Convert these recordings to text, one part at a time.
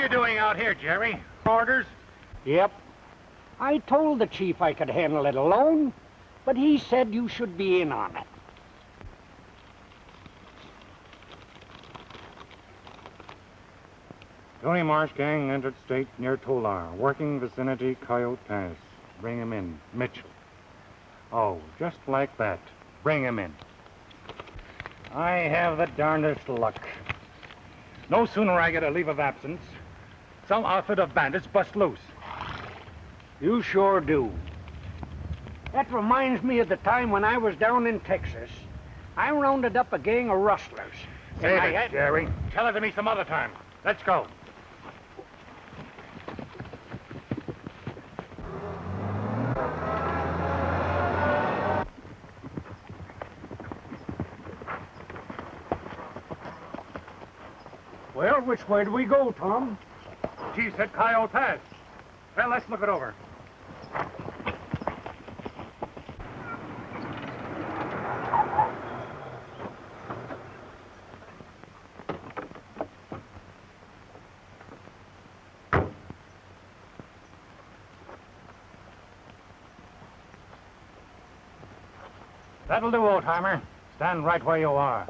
you doing out here, Jerry? Orders? Yep. I told the chief I could handle it alone, but he said you should be in on it. Tony Marsh gang entered state near Tolar, working vicinity Coyote Pass. Bring him in. Mitchell. Oh, just like that. Bring him in. I have the darndest luck. No sooner I get a leave of absence, some outfit of bandits bust loose. You sure do. That reminds me of the time when I was down in Texas. I rounded up a gang of rustlers. Save it, Jerry. Tell it to me some other time. Let's go. Well, which way do we go, Tom? Chief said Coyote Pass. Well, let's look it over. That'll do, old-timer. Stand right where you are.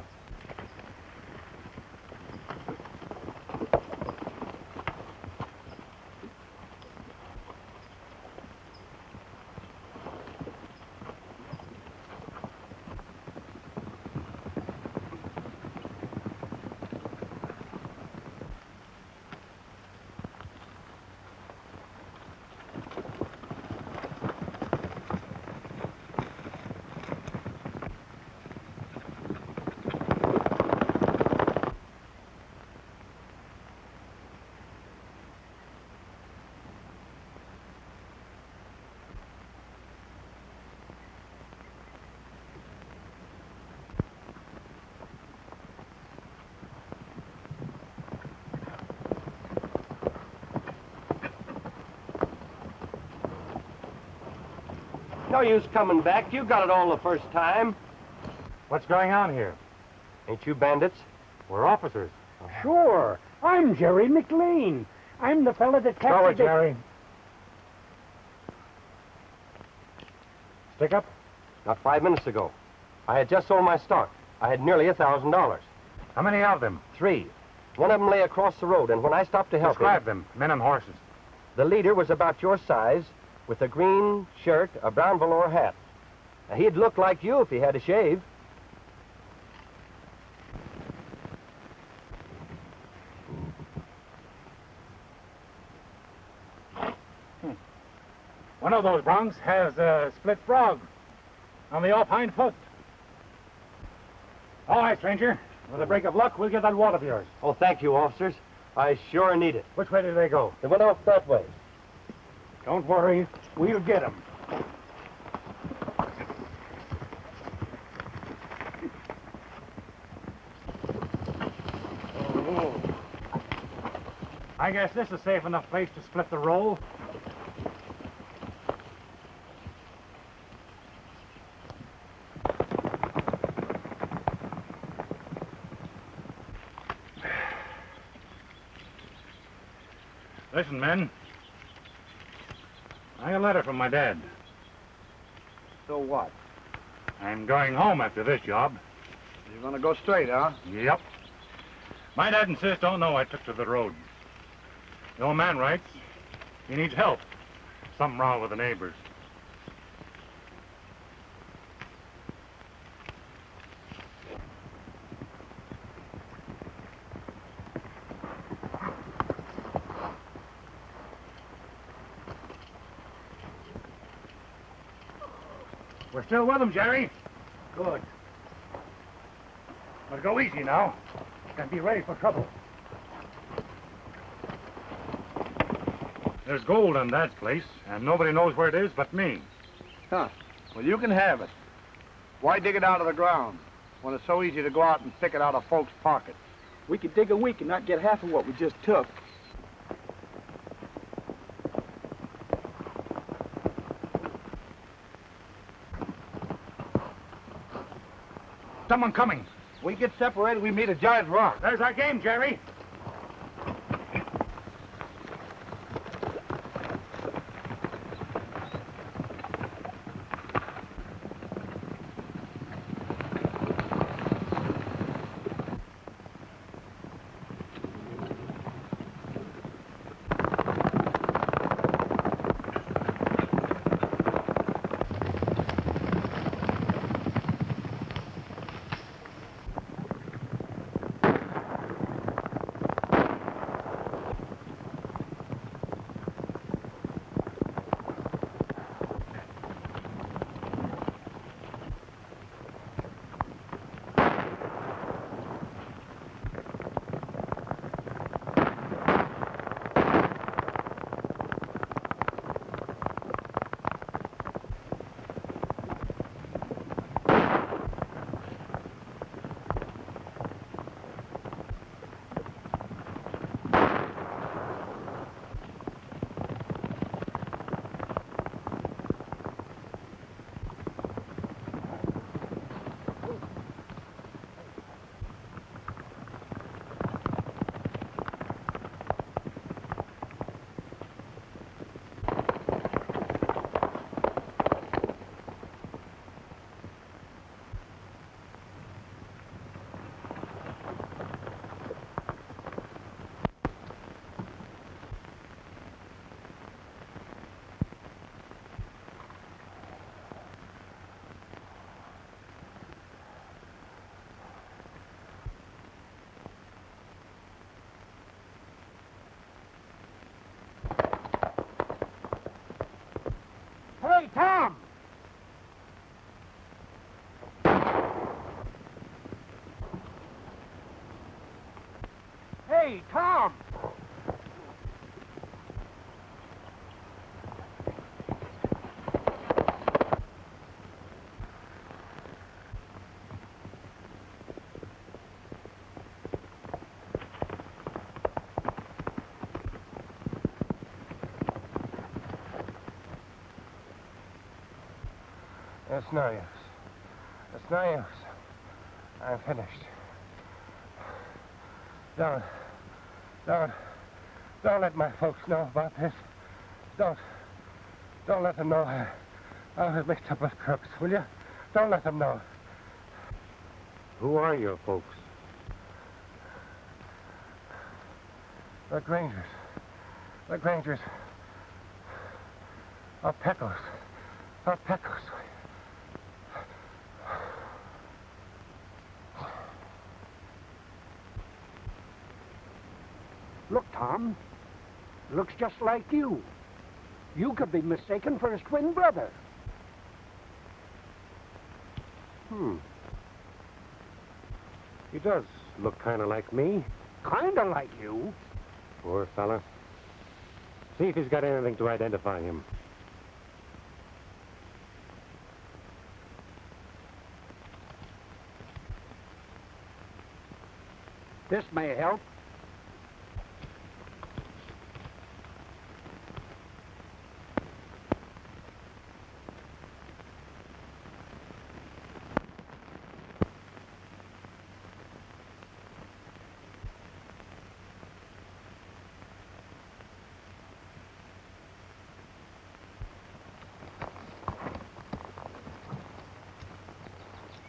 No use coming back. You got it all the first time. What's going on here? Ain't you bandits? We're officers. Sure. I'm Jerry McLean. I'm the fella that Throw captured it, Jerry. Stick up. Not 5 minutes ago. I had just sold my stock. I had nearly $1,000. How many of them? 3. One of them lay across the road, and when I stopped to help Describe him, them, men and horses. the leader was about your size, with a green shirt, a brown velour hat. Now, he'd look like you if he had a shave. One of those broncs has a split frog on the off hind foot. All right, stranger. With a break of luck, we'll get that wad of yours. Oh, thank you, officers. I sure need it. Which way did they go? They went off that way. Don't worry. We'll get him. I guess this is safe enough place to split the roll. Listen, men. I got a letter from my dad. So what? I'm going home after this job. You're gonna go straight, huh? Yep. My dad and sis don't know I took to the road. The old man writes he needs help. Something wrong with the neighbors. We're still with them, Jerry. Good. But go easy now. And be ready for trouble. There's gold in Dad's place, and nobody knows where it is but me. Huh. Well, you can have it. Why dig it out of the ground when it's so easy to go out and pick it out of folks' pockets? We could dig a week and not get half of what we just took. Someone coming. We get separated, we meet a giant rock. There's our game, Jerry. It's no use. It's no use. I'm finished. Don't let my folks know about this. Don't let them know I was mixed up with crooks, will you? Don't let them know. Who are your folks? The Grangers. The Grangers. Of Pecos. Of Pecos. Look, Tom. Looks just like you. You could be mistaken for his twin brother. He does look kind of like me. Kinda like you. Poor fella. See if he's got anything to identify him. This may help.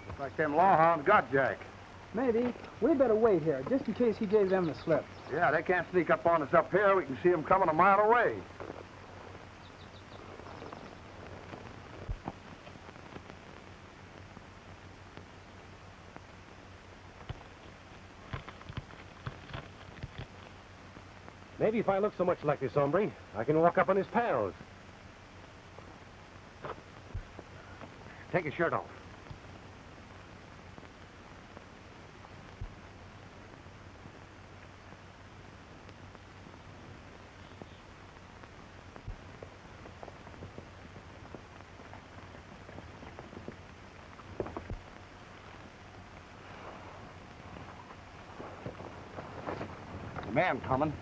Looks like them lawhounds got Jack. Maybe. We better wait here, just in case he gave them the slip. Yeah, they can't sneak up on us up here. We can see them coming a mile away. Maybe if I look so much like this hombre, I can walk up on his pals. Take your shirt off. The man coming.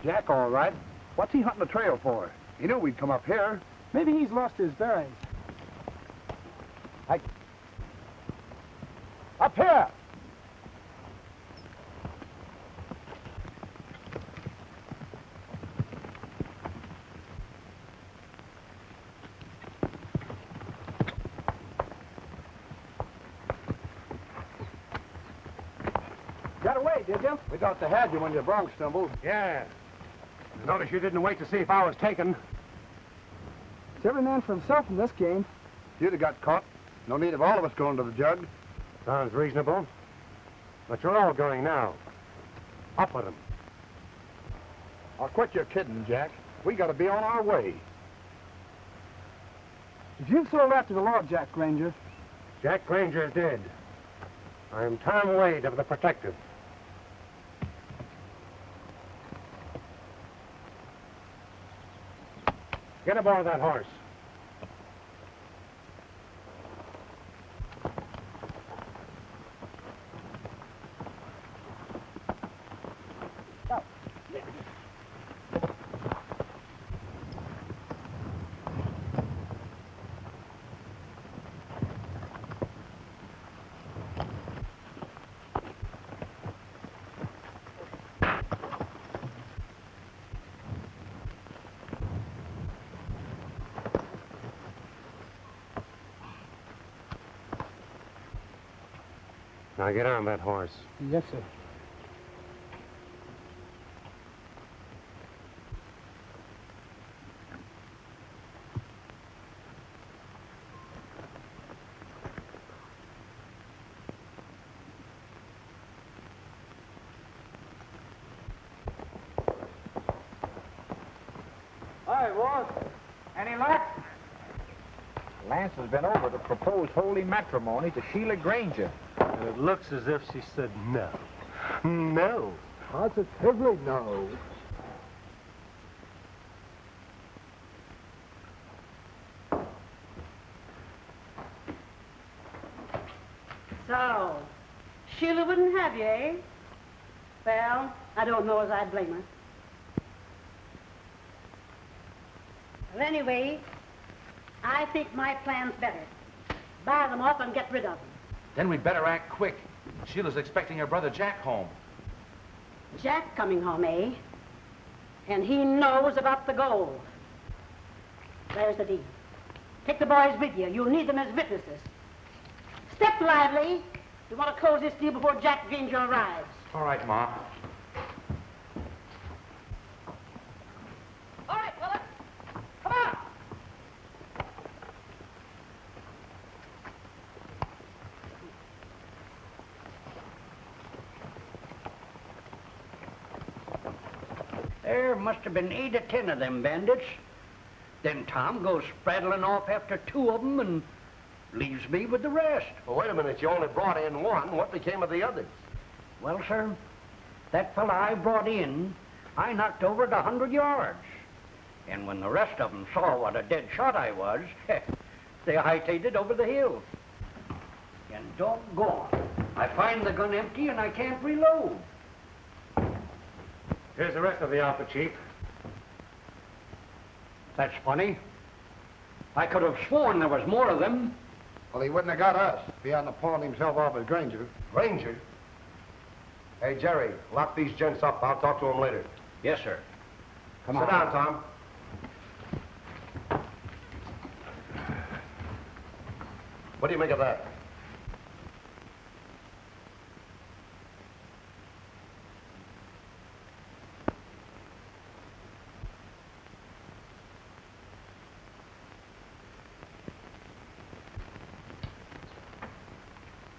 Jack, all right. What's he hunting the trail for? He knew we'd come up here. Maybe he's lost his bearings. Up here! Got away, did you? We thought they had you when your bronc stumbled. Yeah. Notice you didn't wait to see if I was taken. It's every man for himself in this game. If you'd have got caught, no need of all of us going to the jug. Sounds reasonable. But you're all going now. Up with him. I'll quit your kidding, Jack. We got to be on our way. If you've sold after the law, Jack Granger, Jack Granger is dead. I'm Tom Wade of the Protective. Get aboard that horse. Now get on that horse. yes, sir. Hi, boss. Any luck? Lance has been over to propose holy matrimony to Sheila Granger. And it looks as if she said no. No. Positively no. So, Sheila wouldn't have you, eh? Well, I don't know as I'd blame her. Well, anyway, I think my plan's better. Buy them off and get rid of them. Then we'd better act quick. Sheila's expecting her brother Jack home. Jack coming home, eh? And he knows about the gold. There's the deal. Take the boys with you. You'll need them as witnesses. Step lively. We want to close this deal before Jack Granger arrives. All right, Ma. All right, fellas. Come on. There must have been 8 or 10 of them bandits. Then Tom goes spraddling off after 2 of them and leaves me with the rest. Well, wait a minute. You only brought in 1. What became of the others? Well, sir, that fella I brought in, I knocked over at 100 yards. And when the rest of them saw what a dead shot I was, they hightailed over the hill. And doggone, I find the gun empty and I can't reload. Here's the rest of the outfit, Chief. That's funny. I could have sworn there was more of them. Well, he wouldn't have got us if he hadn't pawned himself off at Granger. Granger? Hey, Jerry, lock these gents up. I'll talk to them later. Yes, sir. Come Sit on. down, Tom. What do you make of that?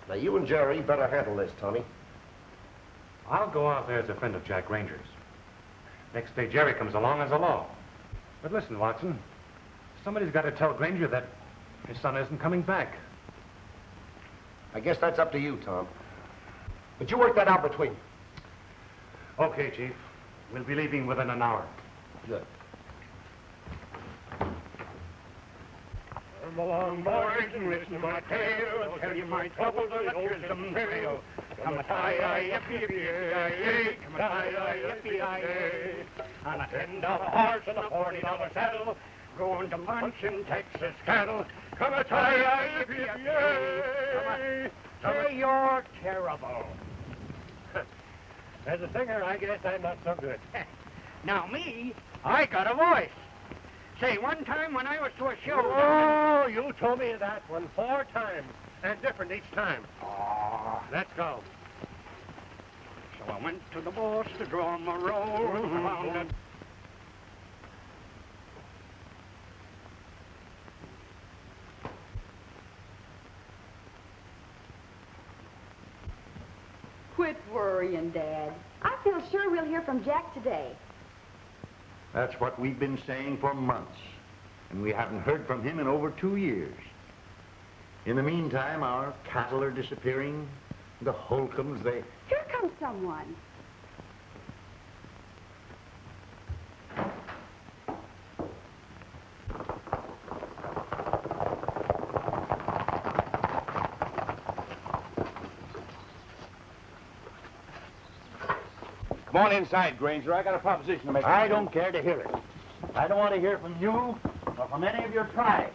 Now, you and Jerry better handle this, Tommy. I'll go out there as a friend of Jack Granger's. Next day, Jerry comes along as a law. But listen, Watson, somebody's got to tell Granger that his son isn't coming back. I guess that's up to you, Tom. But you work that out between you. Okay, Chief. We'll be leaving within an hour. Good. Come along, boys, and listen to my tale. I'll tell you my troubles, and let your some trail. Come a tie-yi-yippee-yi-yi, come a tie-yi-yippee-yi-yi. On a $10 horse and a $40 saddle, going to punch in Texas cattle. Come a tie-yi-yippee-yi-yi. Say you're terrible. As a singer, I guess I'm not so good. Now me, I got a voice. Say, one time when I was to a show... Oh, you told me that one 4 times, and different each time. Oh. Let's go. So I went to the boss to draw my roll. Found a... Quit worrying, Dad. I feel sure we'll hear from Jack today. That's what we've been saying for months, and we haven't heard from him in over 2 years. In the meantime, our cattle are disappearing. The Holcombs, they... Here comes someone. Come on inside, Granger. I got a proposition to make. I don't care to hear it. I don't want to hear from you or from any of your tribe.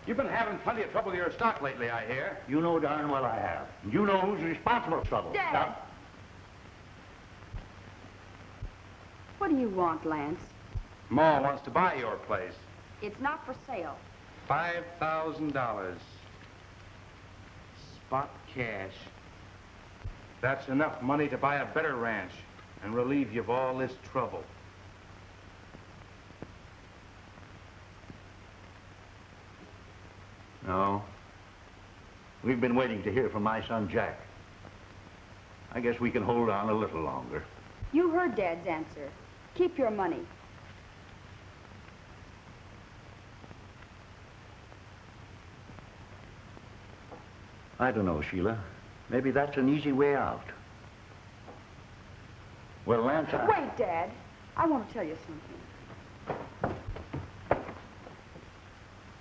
You've been having plenty of trouble with your stock lately, I hear. You know darn well I have. And you know who's responsible for trouble. Dad. Now, What do you want, Lance? Ma wants to buy your place. It's not for sale. $5,000. Spot cash. That's enough money to buy a better ranch and relieve you of all this trouble. no. We've been waiting to hear from my son, Jack. I guess we can hold on a little longer. You heard Dad's answer. Keep your money. I don't know, Sheila. Maybe that's an easy way out. Well, Lance, Wait, Dad. I want to tell you something.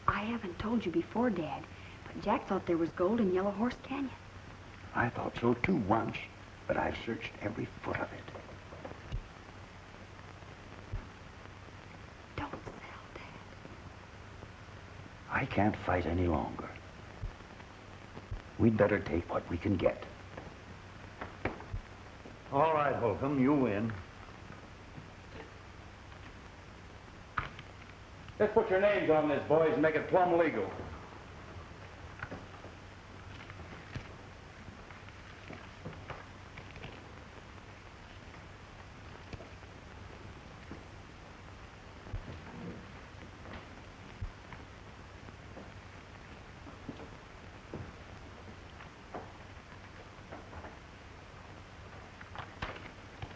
I haven't told you before, Dad, but Jack thought there was gold in Yellow Horse Canyon. I thought so too once, but I've searched every foot of it. can't fight any longer. We'd better take what we can get. All right, Holcomb, you win. Let's put your names on this, boys, and make it plumb legal.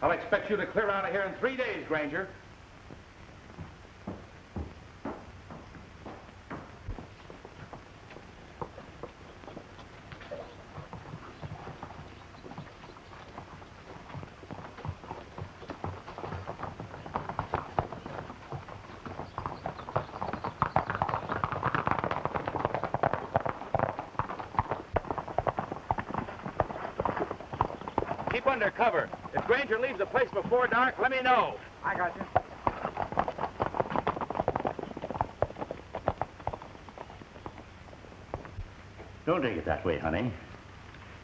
I'll expect you to clear out of here in 3 days, Granger. Keep under cover. If Granger leaves the place before dark, let me know. I got you. Don't take it that way, honey.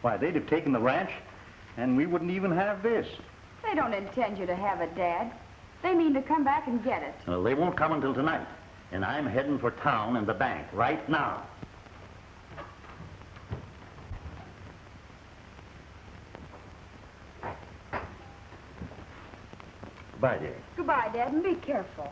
Why, they'd have taken the ranch, and we wouldn't even have this. They don't intend you to have it, Dad. They mean to come back and get it. Well, they won't come until tonight, and I'm heading for town and the bank right now. Bye, dear. Goodbye, Dad, and be careful.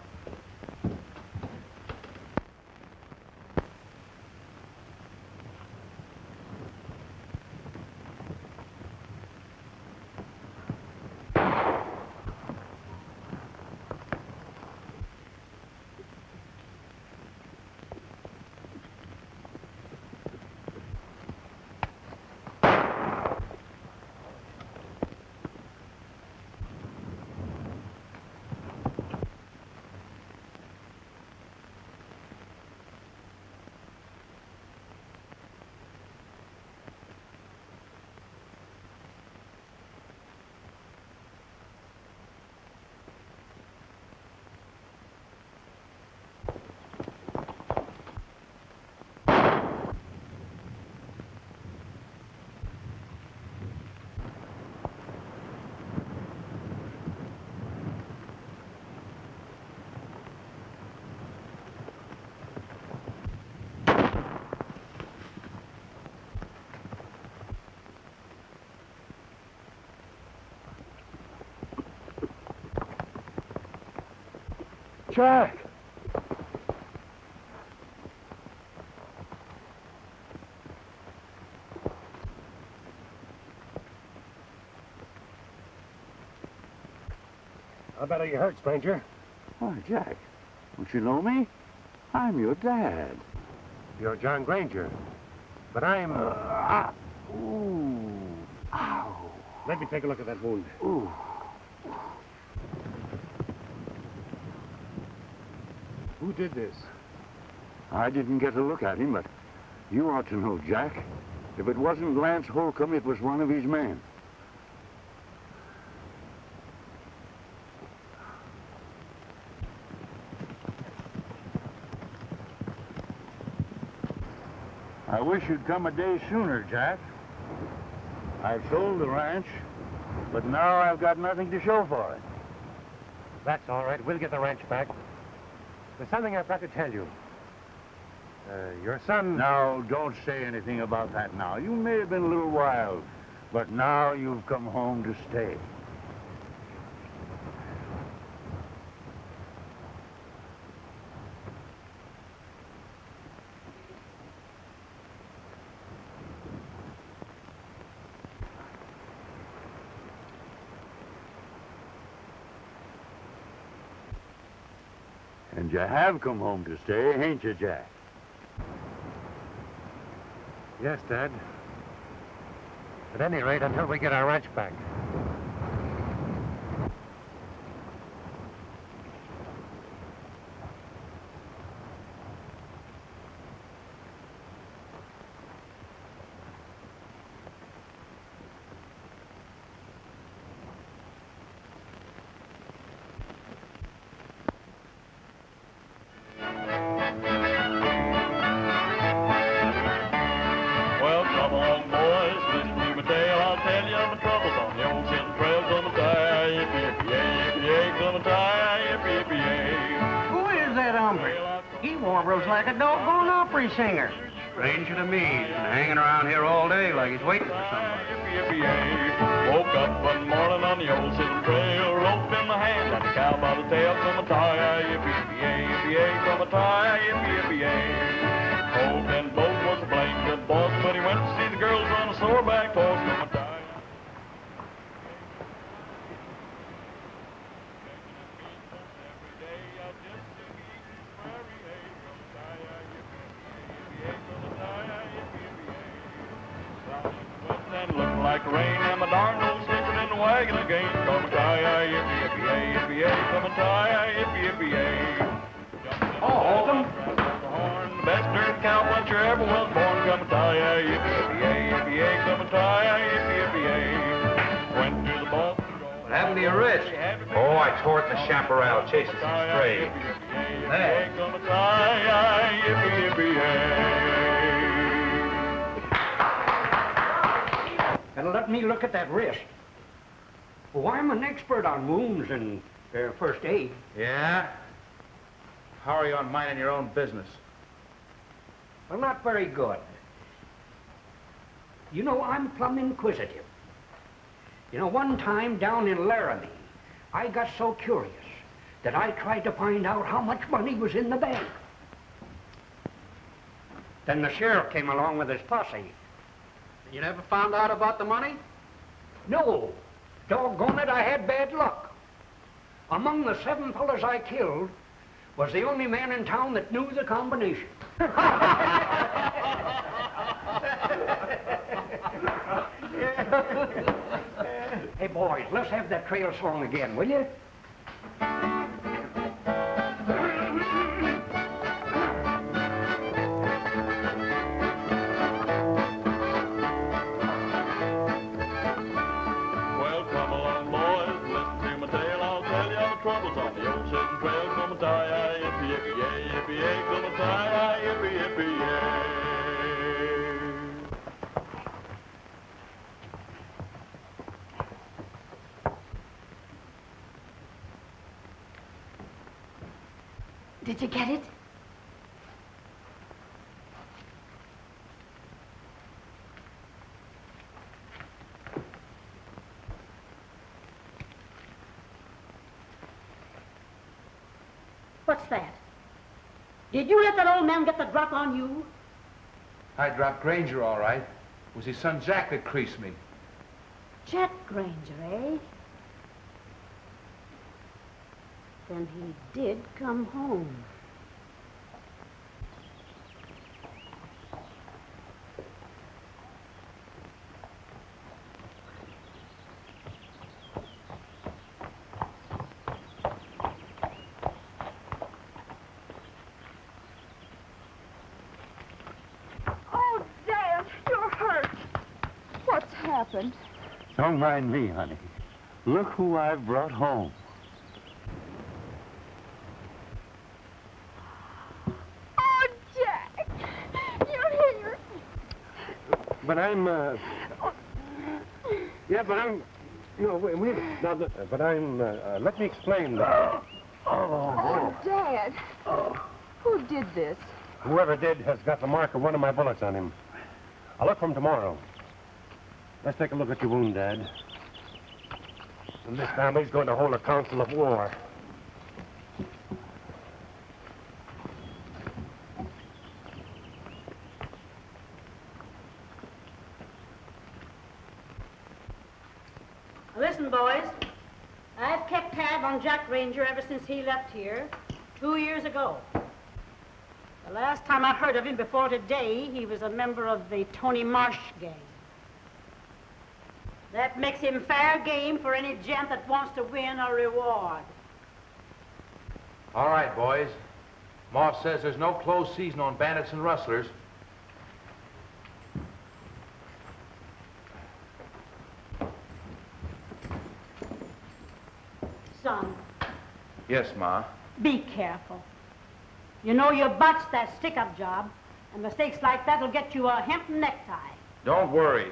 Jack! How bad are you hurt, stranger? Oh, Jack, don't you know me? I'm your dad. You're John Granger. But I'm... Ooh. Ow. Let me take a look at that wound. Ooh. Who did this? I didn't get a look at him, but you ought to know, Jack. If it wasn't Lance Holcomb, it was one of his men. I wish you'd come a day sooner, Jack. I sold the ranch, but now I've got nothing to show for it. That's all right. We'll get the ranch back. There's something I've got to tell you. Your son... Now, don't say anything about that now. You may have been a little wild, but now you've come home to stay. And you have come home to stay, ain't you, Jack? Yes, Dad. At any rate, until we get our ranch back. Marlboro's like a doggone opera singer. Stranger to me. He's been hanging around here all day like he's waiting for somebody. Woke up one morning on the old Chisholm Trail, rope in my hand and a cow by the tail from a tie, yippee-yippee-yay, from a tie, yippee-yippee-yay. Hope and boat was a blame good boss, but he went to see the girls on a sore-back horse from a tie. Like rain, and my darn old slipping in the wagon again. Come a tie, yippee-yippee-yay, yippee-yay, come a tie, yippee-yippee-yay. Holcomb. The horn, the best dirt cowpuncher ever was born. Come a tie, yippee-yippee-yay, yippee-yay, come a tie, yippee-yippee-yay. Went to the boss. What happened to your wrist? Oh, I tore it in the chaparral chasing some stray. There. Come a tie, yippee-yippee-yay. And let me look at that wrist. Oh, I'm an expert on wounds and first aid. Yeah? How are you on minding your own business? Well, not very good. You know, I'm plumb inquisitive. You know, one time down in Laramie, I got so curious that I tried to find out how much money was in the bank. Then the sheriff came along with his posse. You never found out about the money? No. Doggone it, I had bad luck. Among the 7 fellas I killed was the only man in town that knew the combination. Hey, boys, let's have that trail song again, will you? Troubles on the old Chisholm Trail, come a tie, yippee-yippee-yay, yippee-yay, come a tie, yippee-yippee-yay. Did you get it? What's that? Did you let that old man get the drop on you? I dropped Granger, all right. It was his son Jack that creased me. Jack Granger, eh? Then he did come home. Happened? Don't mind me, honey. Look who I've brought home. Oh, Jack! You're here. But I'm, yeah, but I'm, no, wait a minute. Now, but I'm, let me explain that. Oh, Dad. Who did this? Whoever did has got the mark of one of my bullets on him. I'll look for him tomorrow. Let's take a look at your wound, Dad. And this family's going to hold a council of war. Listen, boys. I've kept tab on Jack Granger ever since he left here 2 years ago. The last time I heard of him before today, he was a member of the Tony Marsh gang. That makes him fair game for any gent that wants to win a reward. All right, boys. Moss says there's no closed season on bandits and rustlers. Son, Yes, Ma. be careful. You know you botched that stick-up job, and mistakes like that will get you a hemp necktie. Don't worry.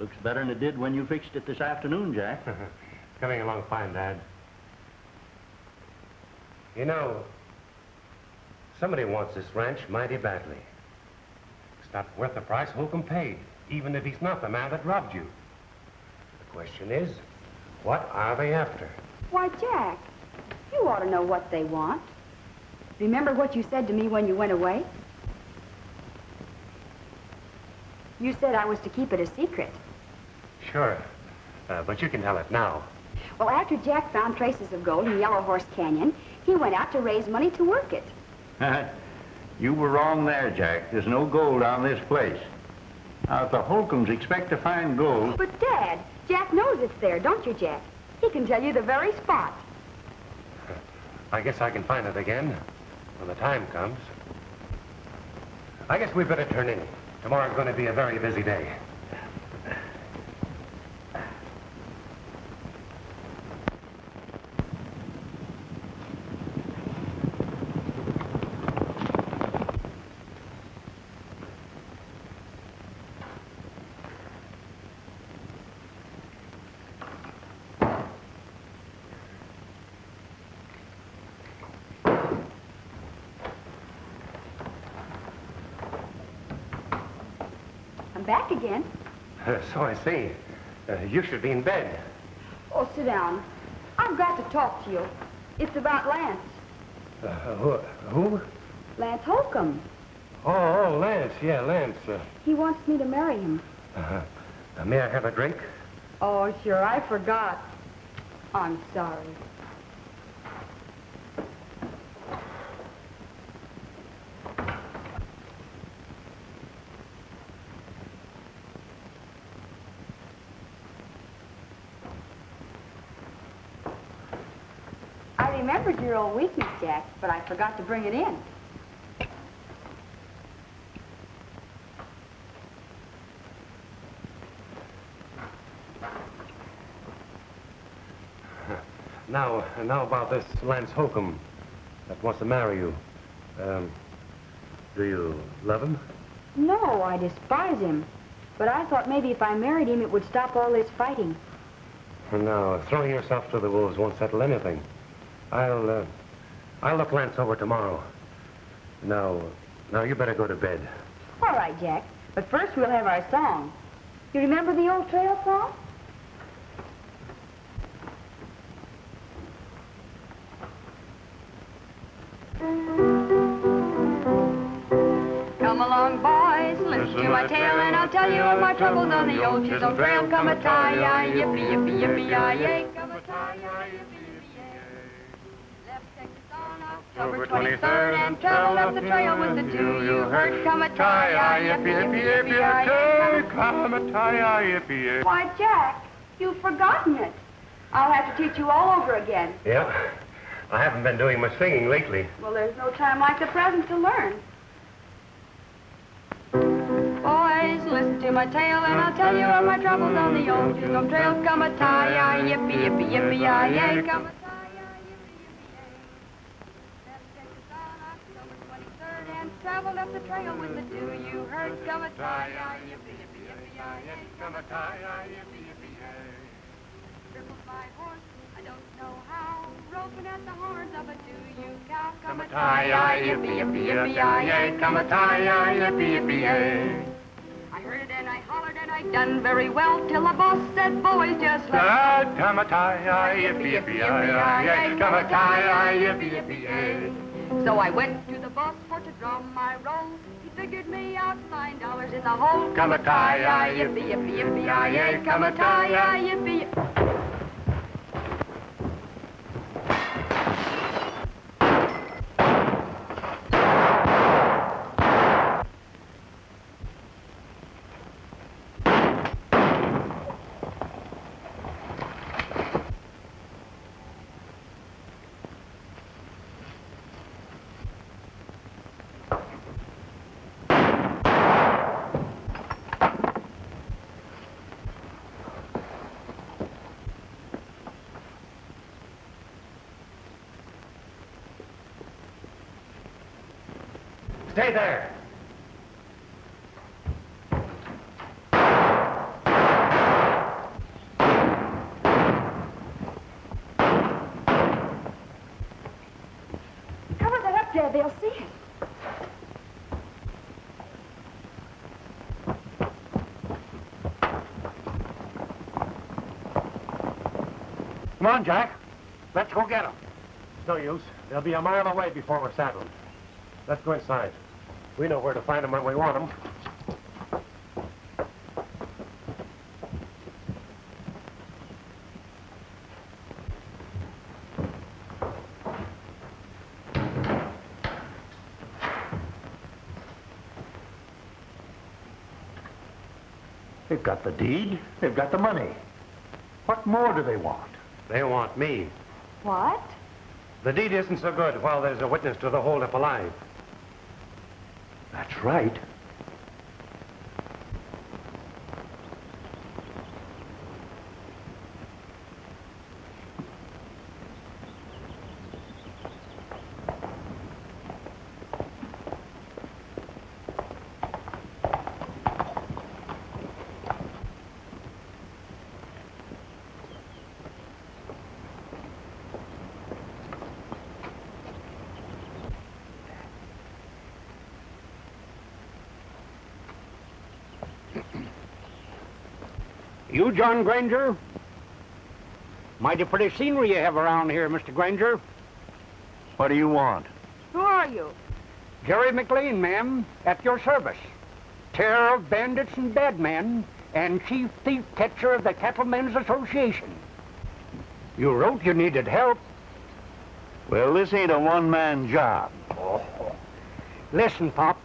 Looks better than it did when you fixed it this afternoon, Jack. Coming along fine, Dad. You know, somebody wants this ranch mighty badly. It's not worth the price Holcomb paid, even if he's not the man that robbed you. The question is, what are they after? Why, Jack, you ought to know what they want. Remember what you said to me when you went away? You said I was to keep it a secret. Sure, but you can tell it now. Well, after Jack found traces of gold in Yellow Horse Canyon, he went out to raise money to work it. You were wrong there, Jack. There's no gold on this place. Now, if the Holcombs expect to find gold... But, Dad, Jack knows it's there, don't you, Jack? He can tell you the very spot. I guess I can find it again when the time comes. I guess we better turn in. Tomorrow's going to be a very busy day. Back again? So I see. You should be in bed. Oh, sit down. I've got to talk to you. It's about Lance. Who? Lance Holcomb. Oh, Lance. Yeah, Lance. He wants me to marry him. May I have a drink? Oh, sure. I forgot. I'm sorry. I remembered your old weakness, Jack, but I forgot to bring it in. Now about this Lance Holcomb that wants to marry you. Do you love him? No, I despise him. But I thought maybe if I married him, it would stop all this fighting. No, throwing yourself to the wolves won't settle anything. I'll look Lance over tomorrow. Now you better go to bed. All right, Jack. But first we'll have our song. You remember the old trail song? Come along, boys, listen to my tale, and I'll tell you of my troubles on the old Chisholm Trail. Come a tie, yippee, yippee, yippee, yay. Come a tie, yippee, yippee, yay. Left Texas on October 23rd and traveled up the trail with the two you heard. Come a tie, yippee, yippee, yippee, yay. Come a tie, yippee, yay. Why, Jack, you've forgotten it. I'll have to teach you all over again. Yeah, I haven't been doing much singing lately. Well, there's no time like the present to learn. Boys, listen to my tale, and I'll tell you of my troubles on the old Chisholm Trail. Come a tie, yippee, yippee, yippee, yay. Come a tie, yippee, yippee, yay. Left Texas on October 23rd and traveled up the trail with the two you heard. Come a tie, yippee, yippee, yippee, yay. Come a tie, yippee, yippee, yay. Crippled my horse, I don't know how, roping at the horns of a two-you cow. Come a tie, yippee, yippee, yippee, yay. Come a tie, yippee, yippee, yay. I heard it and I hollered and I done very well till the boss said, boys, just let Come a tie, yippee, yippee, yay. Come a tie, yippee, yippee, yay. So I went to the boss for to draw my roll. He figured me out $9 in the hole. Come a tie, yippee, yippee, yippee, yay. Come a tie, yippee. Stay there. Come on, Jack. Let's go get them. It's no use. They'll be a mile away before we're saddled. Let's go inside. We know where to find them when we want them. They've got the deed. They've got the money. What more do they want? They want me. What? The deed isn't so good while there's a witness to the holdup alive. That's right. You, John Granger? Mighty pretty scenery you have around here, Mr. Granger. What do you want? Who are you? Jerry McLean, ma'am, at your service. Terror of bandits and bad men, and chief thief catcher of the Cattlemen's Association. You wrote you needed help. Well, this ain't a one-man job. Listen, Pop.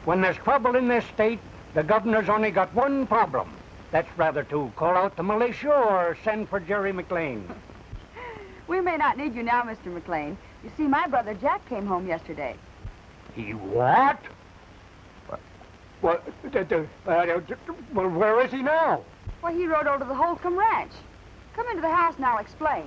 When there's trouble in this state, the governor's only got one problem. That's rather to call out the militia or send for Jerry McLean. We may not need you now, Mr. McLean. You see, my brother Jack came home yesterday. He what? Well, where is he now? Well, he rode over to the Holcomb Ranch. Come into the house and I'll explain.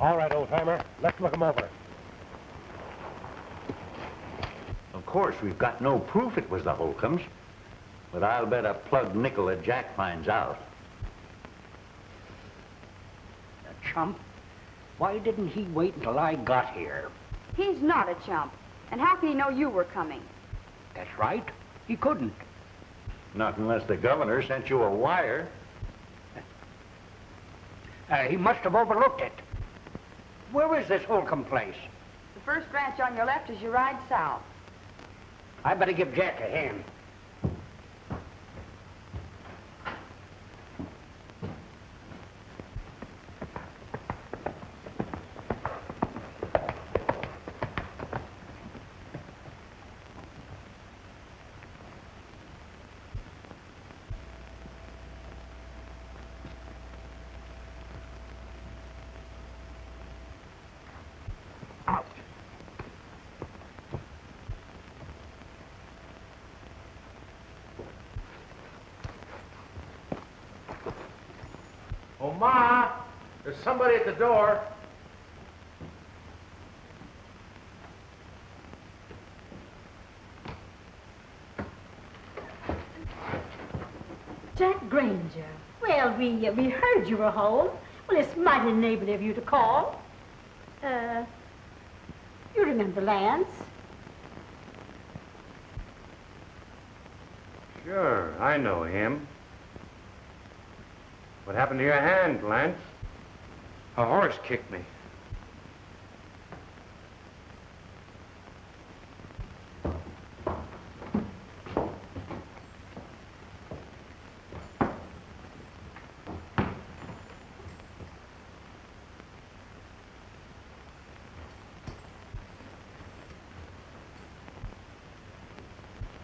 All right, old-timer. Let's look them over. Of course, we've got no proof it was the Holcombs, but I'll bet a plugged nickel that Jack finds out. A chump? Why didn't he wait until I got here? He's not a chump. And how can he know you were coming? That's right. He couldn't. Not unless the governor sent you a wire. He must have overlooked it. Where is this Holcomb place? The first ranch on your left as you ride south. I better give Jack a hand. Oh, Ma, there's somebody at the door. Jack Granger. Well, we heard you were home. Well, it's mighty neighborly of you to call. You remember Lance? Sure, I know him. What happened to your hand, Lance? A horse kicked me.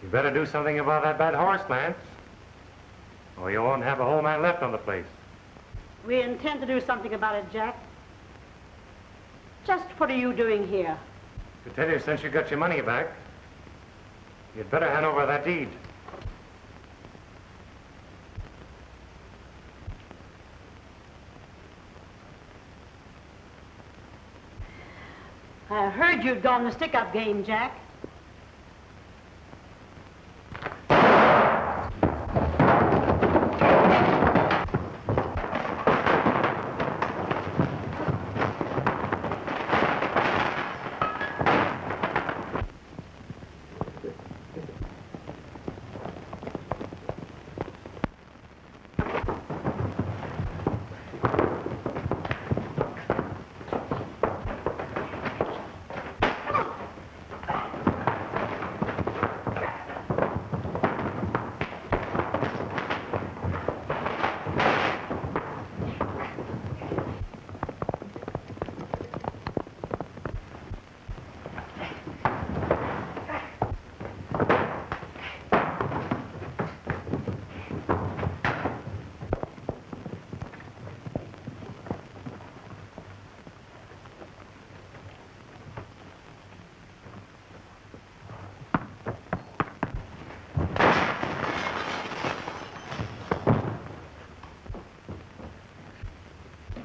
You better do something about that bad horse, Lance, or you won't have a whole man left on the place. We intend to do something about it, Jack. Just what are you doing here? To tell you, since you got your money back, you'd better hand over that deed. I heard you'd gone the stick-up game, Jack.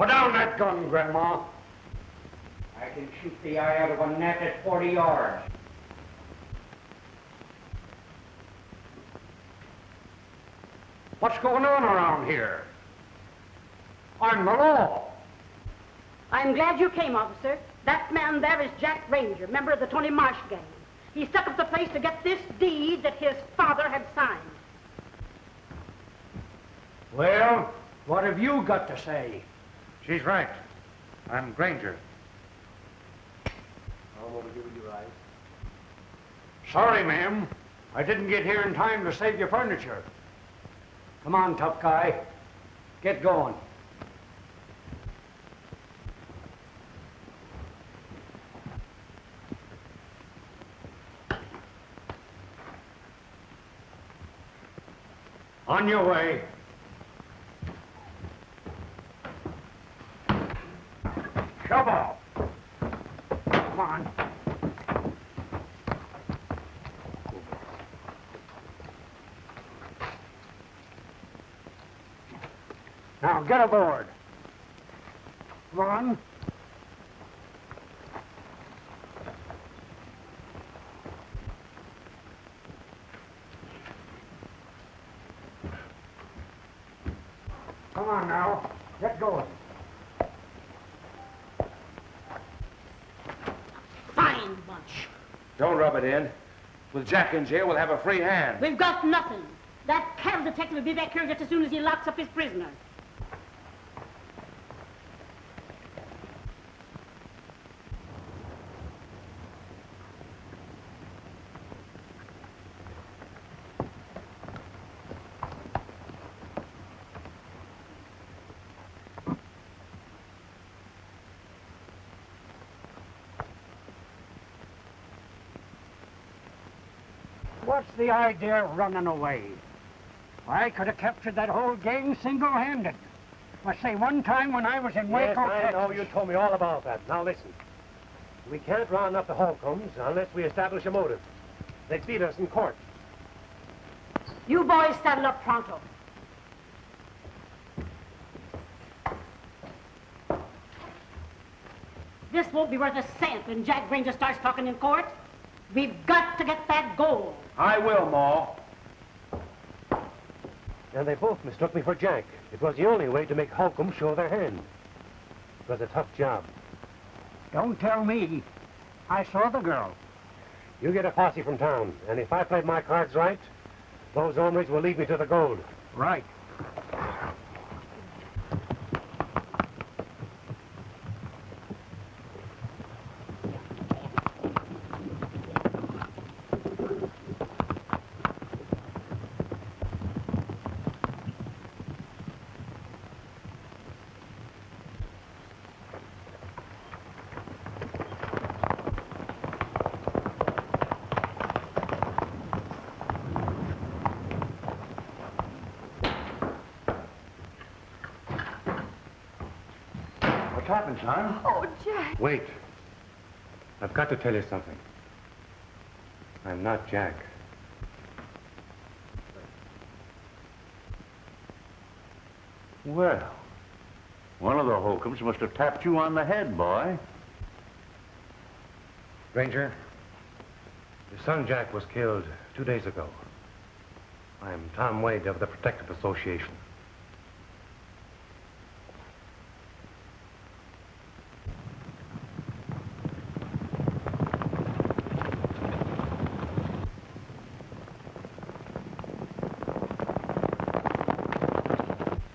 Put down that gun, Grandma. I can shoot the eye out of a gnat at 40 yards. What's going on around here? I'm the law. I'm glad you came, officer. That man there is Jack Ranger, member of the Tony Marsh gang. He stuck up the place to get this deed that his father had signed. Well, what have you got to say? She's right. I'm Granger. How overdue you rise? Sorry, ma'am. I didn't get here in time to save your furniture. Come on, tough guy. Get going. On your way. Shove off. Come on. Now get aboard. Come on. Come on now. Get going. Fine bunch. Don't rub it in. With Jack in jail, we'll have a free hand. We've got nothing. That cattle detective will be back here just as soon as he locks up his prisoner. What's the idea of running away? I could have captured that whole gang single-handed. I say, one time when I was in Waco, I know. Texas. You told me all about that. Now listen. We can't round up the Holcombs unless we establish a motive. They'd beat us in court. You boys saddle up pronto. This won't be worth a cent when Jack Granger starts talking in court. We've got to get that gold. I will, Ma. And they both mistook me for Jack. It was the only way to make Holcomb show their hand. It was a tough job. Don't tell me. I saw the girl. You get a posse from town, and if I played my cards right, those hombres will lead me to the gold. Right. What's happened, son? Oh, Jack. Wait. I've got to tell you something. I'm not Jack. Well, one of the Holcombs must have tapped you on the head, boy. Ranger, your son Jack was killed 2 days ago. I'm Tom Wade of the Protective Association.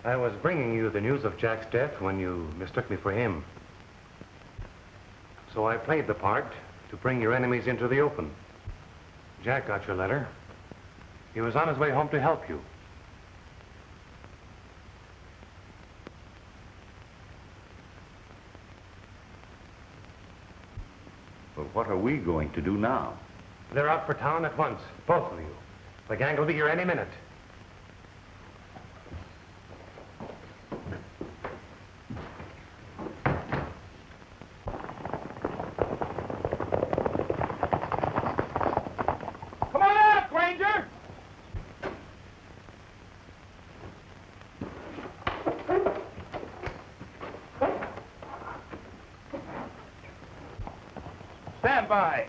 I was bringing you the news of Jack's death when you mistook me for him. So I played the part to bring your enemies into the open. Jack got your letter. He was on his way home to help you. But what are we going to do now? They're out for town at once, both of you. The gang will be here any minute. Come on out, Granger! Stand by.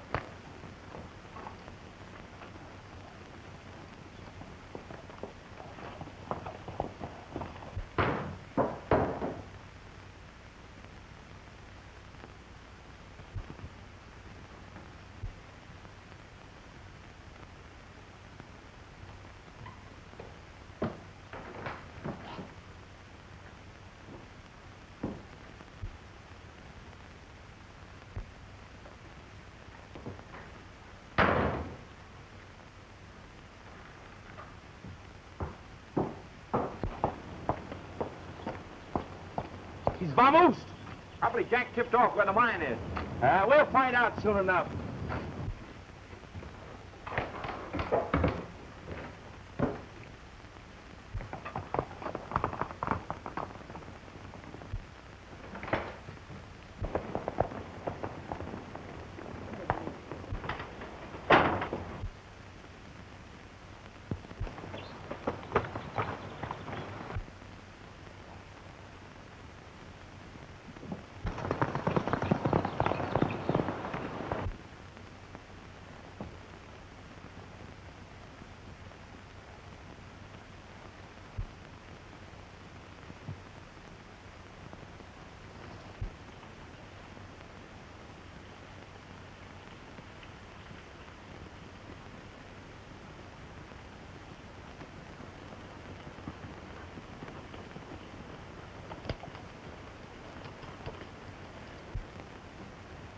He's vamoosed. Probably Jack tipped off where the mine is. We'll find out soon enough.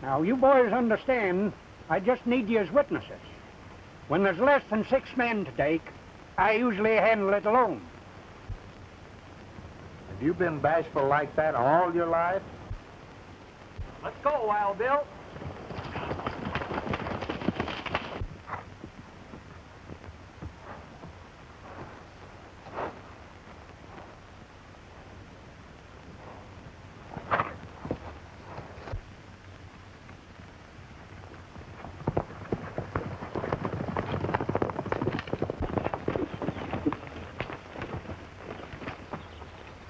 Now, you boys understand, I just need you as witnesses. When there's less than 6 men to take, I usually handle it alone. Have you been bashful like that all your life? Let's go, Wild Bill.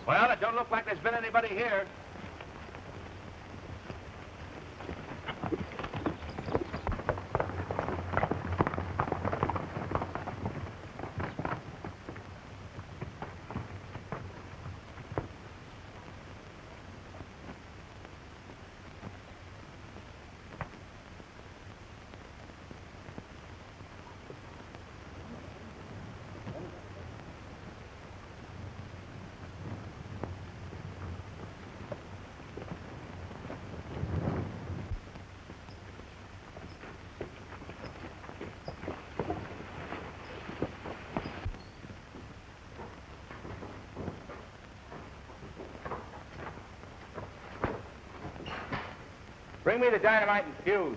Well, it don't look like there's been anybody here. Bring me the dynamite and fuse.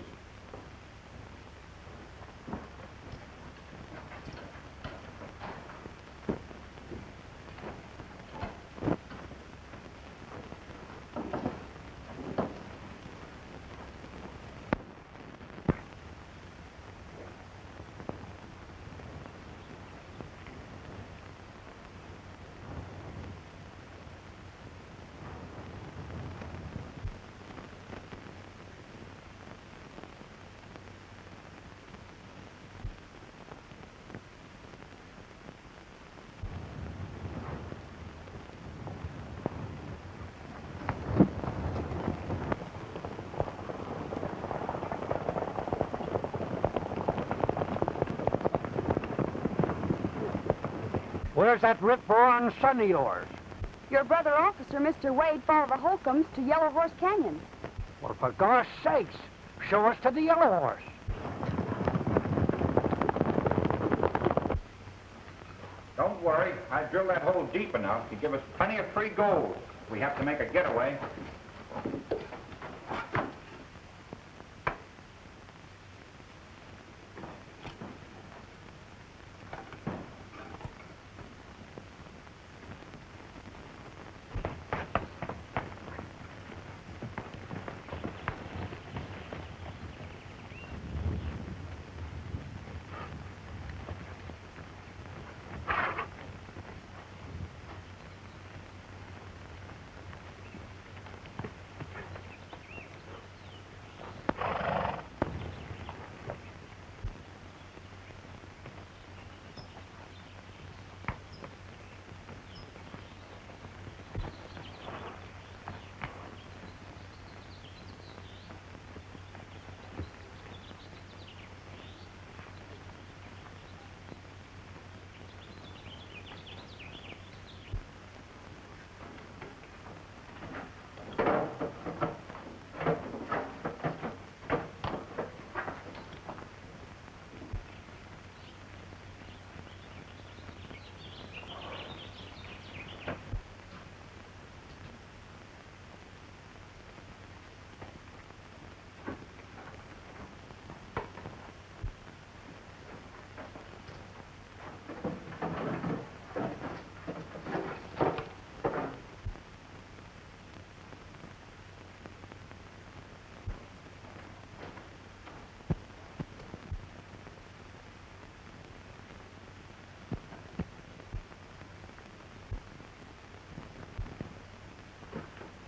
Where's that rip-roaring son of yours? Your brother officer, Mr. Wade, followed the Holcombs to Yellow Horse Canyon. Well, for gosh sakes, show us to the Yellow Horse. Don't worry. I drilled that hole deep enough to give us plenty of free gold if we have to make a getaway.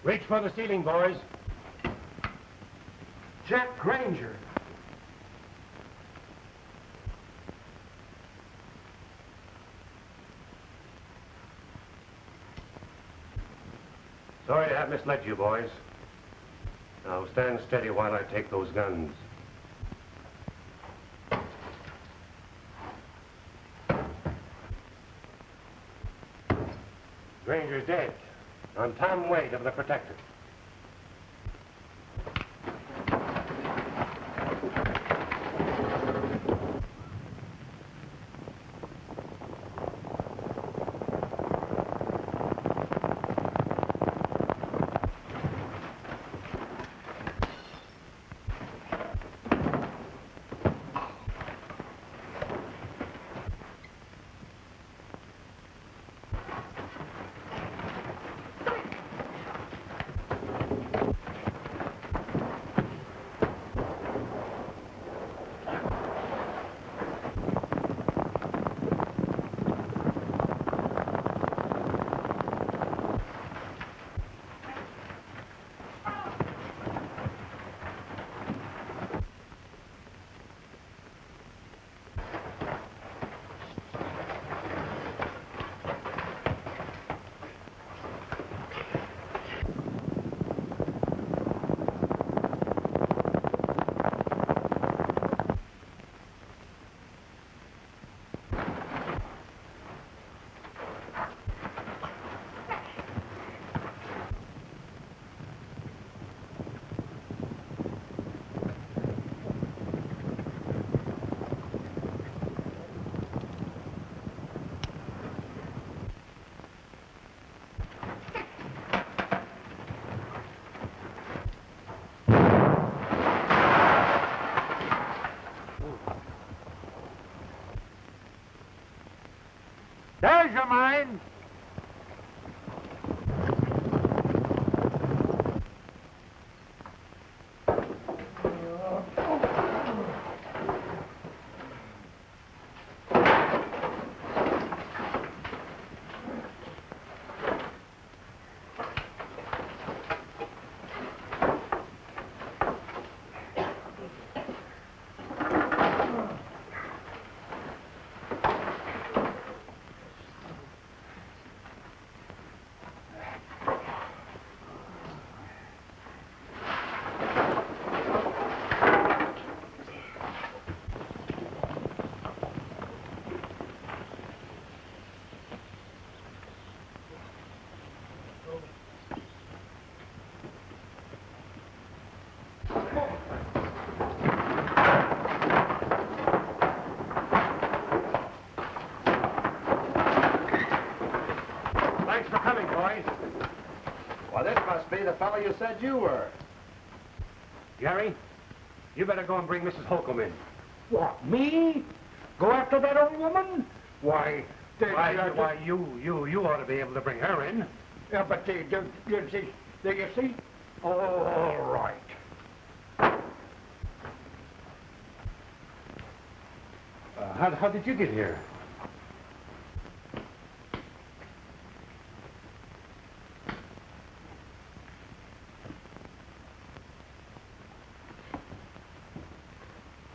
Reach for the ceiling, boys. Jack Granger. Sorry to have misled you, boys. Now stand steady while I take those guns. Granger's dead. I'm Tom Wade of the Protector. There's your mine. Thanks for coming, boys. Well, this must be the fellow you said you were. Gary, you better go and bring Mrs. Holcomb in. What, me? Go after that old woman? Why, You ought to be able to bring her in. yeah, but you see? Oh, all right. How did you get here?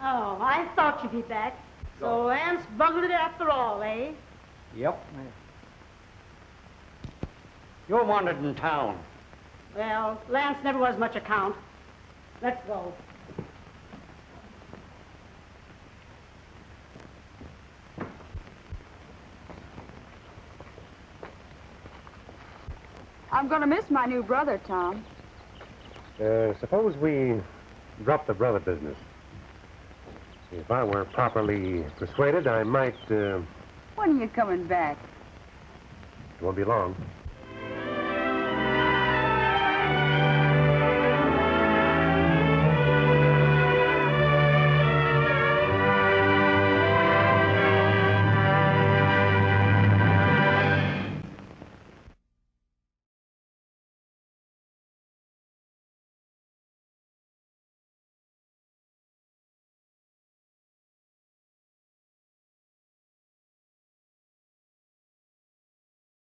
Oh, I thought you'd be back. So Lance bungled it after all, eh? Yep. You're wanted in town. Well, Lance never was much account. Let's go. I'm going to miss my new brother, Tom. Suppose we drop the brother business. If I were properly persuaded, I might, When are you coming back? it won't be long.